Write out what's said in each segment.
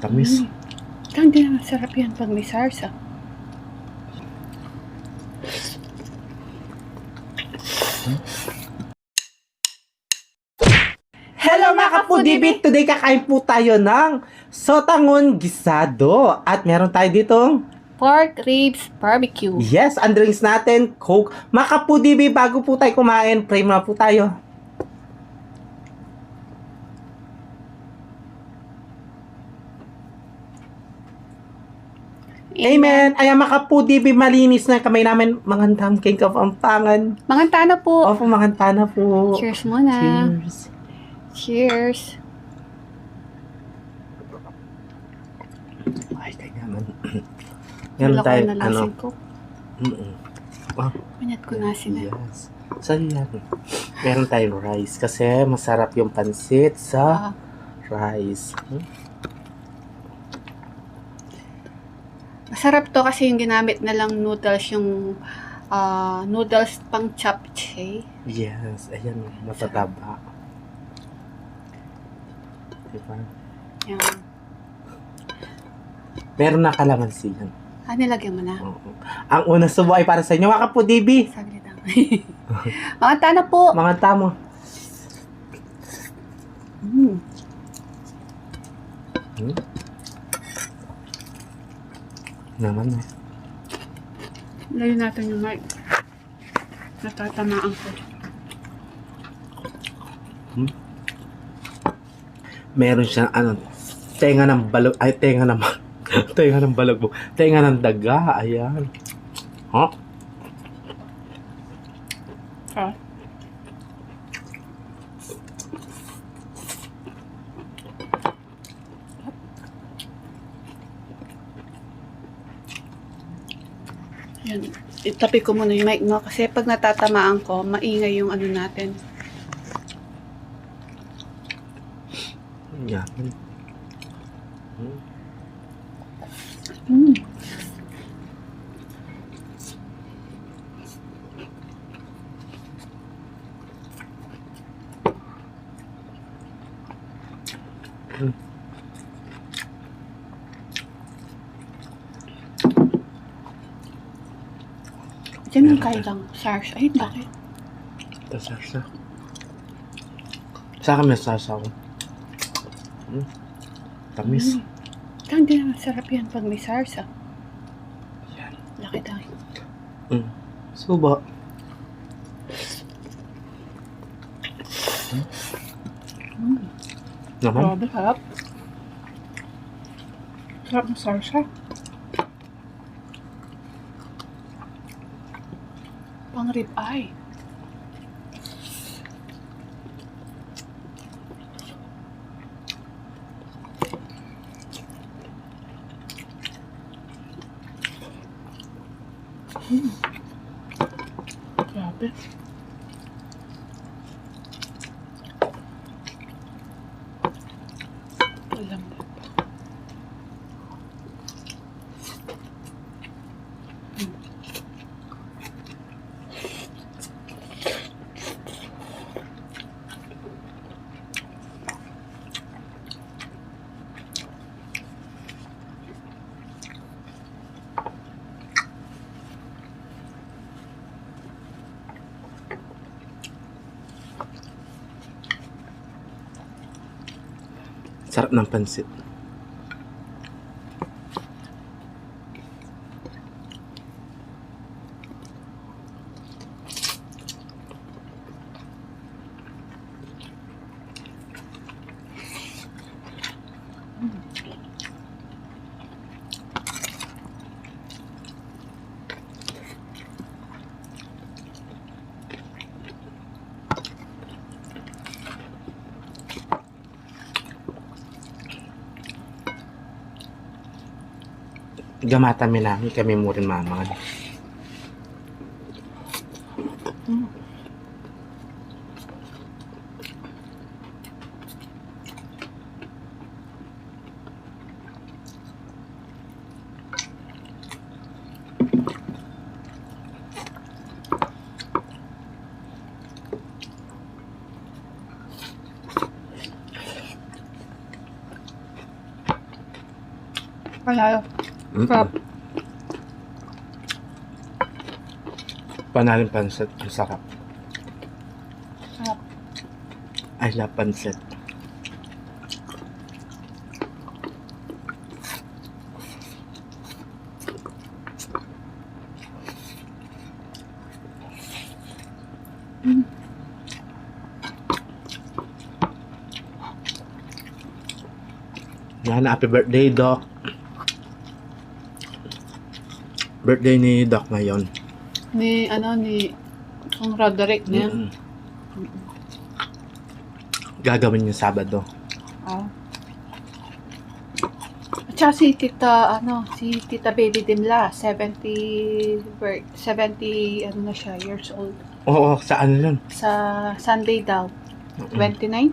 Tamis. Hindi na masarap yan pag may sarsa. Hello mga kapudibit! Today kakain po tayo ng sotangon gisado. At meron tayo ditong Pork ribs barbecue. yes, ang drinks natin, Coke. Mga kapudibit, bago po tayo kumain, pray muna po tayo. Amen! Ayan mga kapudibit, malinis na kamay namin. Mangandam king kapampangan. Manganta na po. Opo, manganta na po. Cheers muna. Cheers. Cheers. Ay, kaya naman. Meron tayo, ano. Manyat ko na sila. Yes. So, yan. Meron tayong rice. Kasi masarap yung pansit sa rice. Masarap to kasi yung ginamit na lang noodles, yung noodles pang japchae. Yes. Ayan. Matataba. Diba? Yan. Meron na kalamansi yan. Nilagyan mo na. Oo. Ang unang subo ay para sa inyo. Mga kapudibi. Saglit lang. Manganta na po. Mga tamo. Naman na. Layo natin yung mic. Natatamaan ko. Meron siyang tenga ng balog, ay tenga ng tenga ng balog, tenga ng daga, ayan. Yan. Itapi ko muna yung mic, no? Kasi pag natatamaan ko, maingay yung ano natin. Yan. Diyan yung kailang SARS. Ay, bakit? Tasarsa. Sa akin may sasa ko. Tamis. Hindi na masarap yan pag may SARS. Yan. Laki tayo. Suba. Naman. Grabe, harap. Sarap ng SARS. Pang rib eye. Grabe. Alam mo. Sarap ng pansit. Gamata mi namin kami mo rin mamangan. Panalo. Sarap. Panaling pansit. Ang sarap. Sarap. I love pansit. Yan, happy birthday, Doc. Birthday ni Doc ngayon. Ni Kung Roderick na yan. Gagawin niya Sabado. Ah. At saka si Tita Baby Dimla, 70, 70, ano na siya, years old. Oo, saan yun? Sa Sunday daw, 29?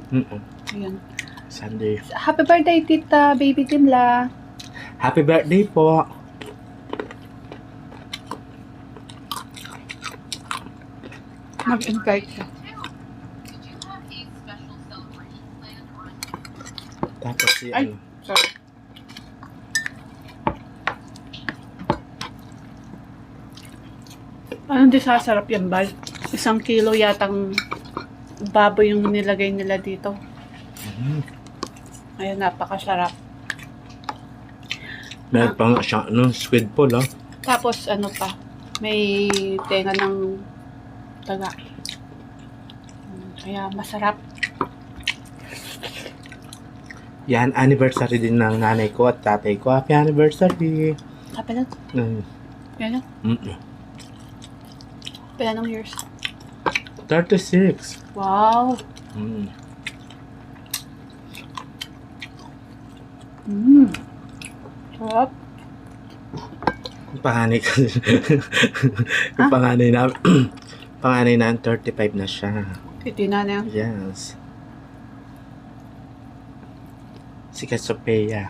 Ayun. Sunday. Happy birthday, Tita Baby Dimla. Happy birthday po. Mag-invite siya. Tapos si Ay, ano. sorry. Anong di sasarap yan, Bal? 1 kilo yatang baboy yung nilagay nila dito. Ayun, napakasarap. Meron pa nga siya, squid po, ah. Tapos, ano pa, may tenga ng taga. Kaya masarap. Yan, anniversary din ng nanay ko at tatay ko. Happy anniversary. Kapilan? Yan lang. Kapilan ng years. 36. Wow! Mm. Sarap. Panganay ka. Yung panganay na, panganay na 35 na siya. Titina na yan. Yes. Si Sophia.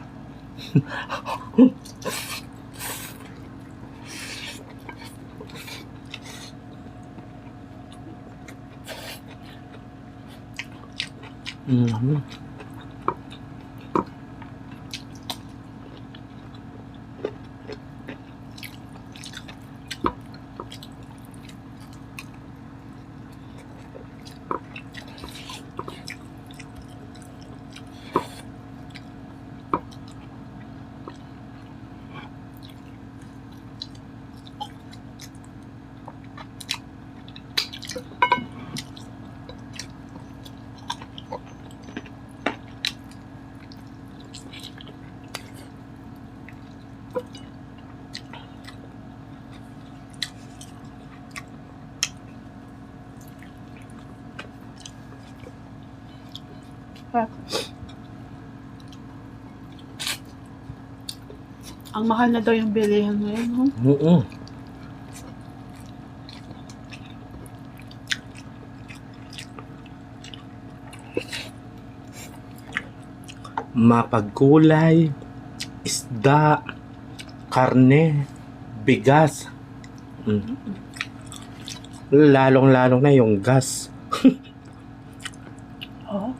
Mm-hmm. Sarap. Ang mahal na daw yung bilihan ngayon, no? Oo. Mapagkulay, isda, karne, bigas. Lalong-lalong na yung gas. Oo.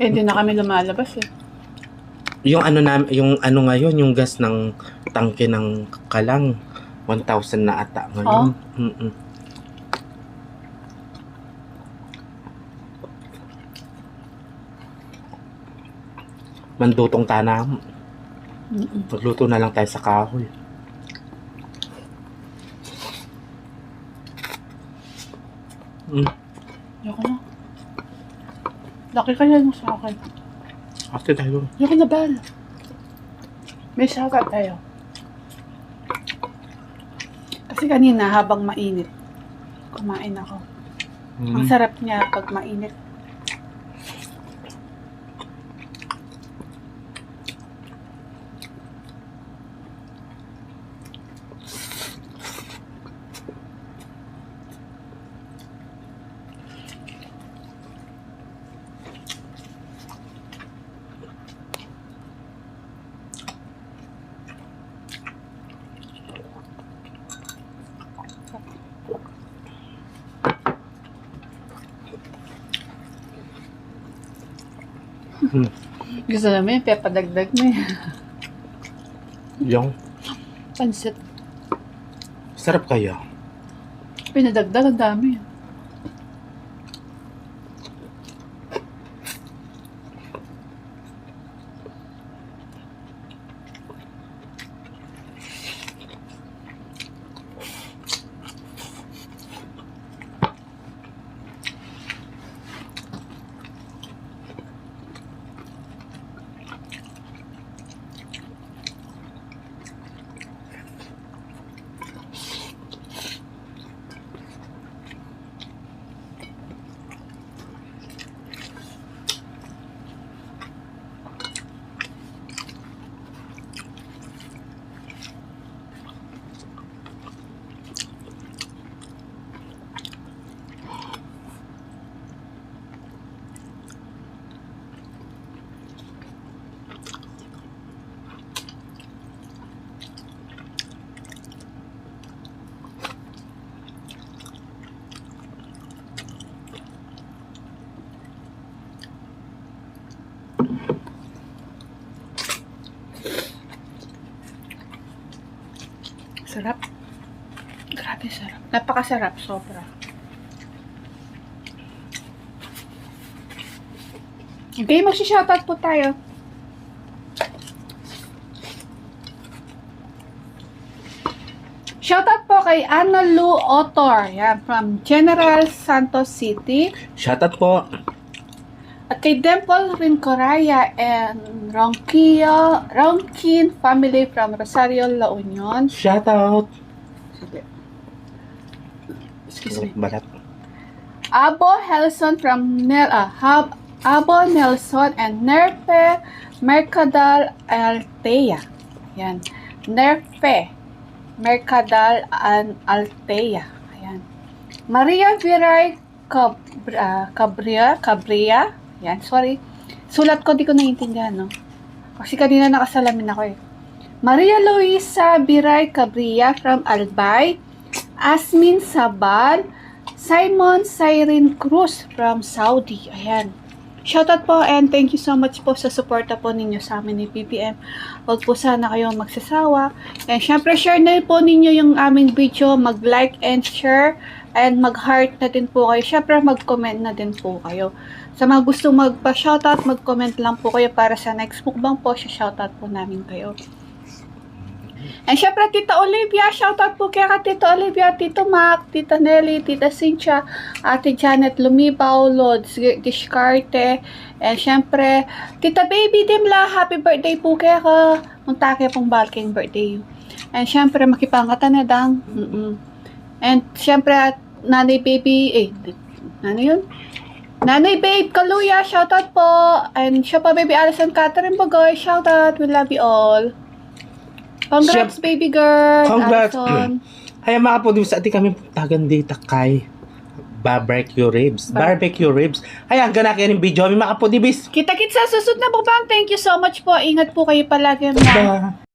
Eh, hindi na kami lumalabas eh. Yung ano ngayon, yung gas ng tangke ng kalang 1,000 na ata ngayon. Mandutong tanam. Magluto na lang tayo sa kahoy. Ayoko na. Laki kaya yung sa akin. Ate tayo. Ayoko na, Bal. May sagat tayo. Kasi kanina habang mainit, kumain ako. Ang sarap niya pag mainit. Gusto namin, pepadagdag mo yan. Yung Pansit. sarap kaya. Pinadagdag, ang dami. Sarap. Grabe sarap. Napakasarap, sobra. Okay, mag-shoutout po tayo. Shoutout po kay Ana Lu Otor, yan, from General Santos City. Shoutout po. At kay Dimple Rincoraya and Ronkin family from Rosario, La Union. Shoutout. Sige. Excuse me. Balat. Abo Helson from Abo Nelson and Nerfe Mercadal Altea. Yan. Nerfe Mercadal and Altea. Ayan. Maria Viray Cabria. Yan, sorry. Sulat ko, di ko naiintindihan, no? Kasi kanina nakasalamin ako eh. Maria Luisa Viray Cabria from Albay. Asmin Sabal. Simon Siren Cruz from Saudi. Ayan. Shoutout po and thank you so much po sa suporta po ninyo sa amin ni PPM. Huwag po sana kayong magsasawa. And syempre share na po ninyo yung aming video. Mag-like and share. And mag-heart na din po kayo. Syempre mag-comment na din po kayo. Sa mga gustong magpa-shoutout, mag-comment lang po kayo para sa next mukbang po. Shoutout po namin kayo. And syempre, Tita Olivia, shoutout po kaya ka Tita Olivia, Tito Mac, Tita Nelly, Tita Cynthia, Ate Janet Lumibaw, Lods Discarte, and syempre, Tita Baby Dimla, happy birthday po kaya ka, muntake pong balking birthday. And syempre, makipangatanadang, and syempre, Nanay Baby, ano yun? Nanay Babe Kaluya, shoutout po, and siya pa Baby Alison Catherine Bagoy, shoutout, we love you all. Congrats, baby girl. Congrats. Alison. Ay, mga po, sa ating kami tagan dita kay barbecue ribs. Barbecue ribs. Ay, hanggang na kayo ng video. Mga po, dibis. Kita-kits sa susunod na bukbang. Thank you so much po. Ingat po kayo palagi. Bye.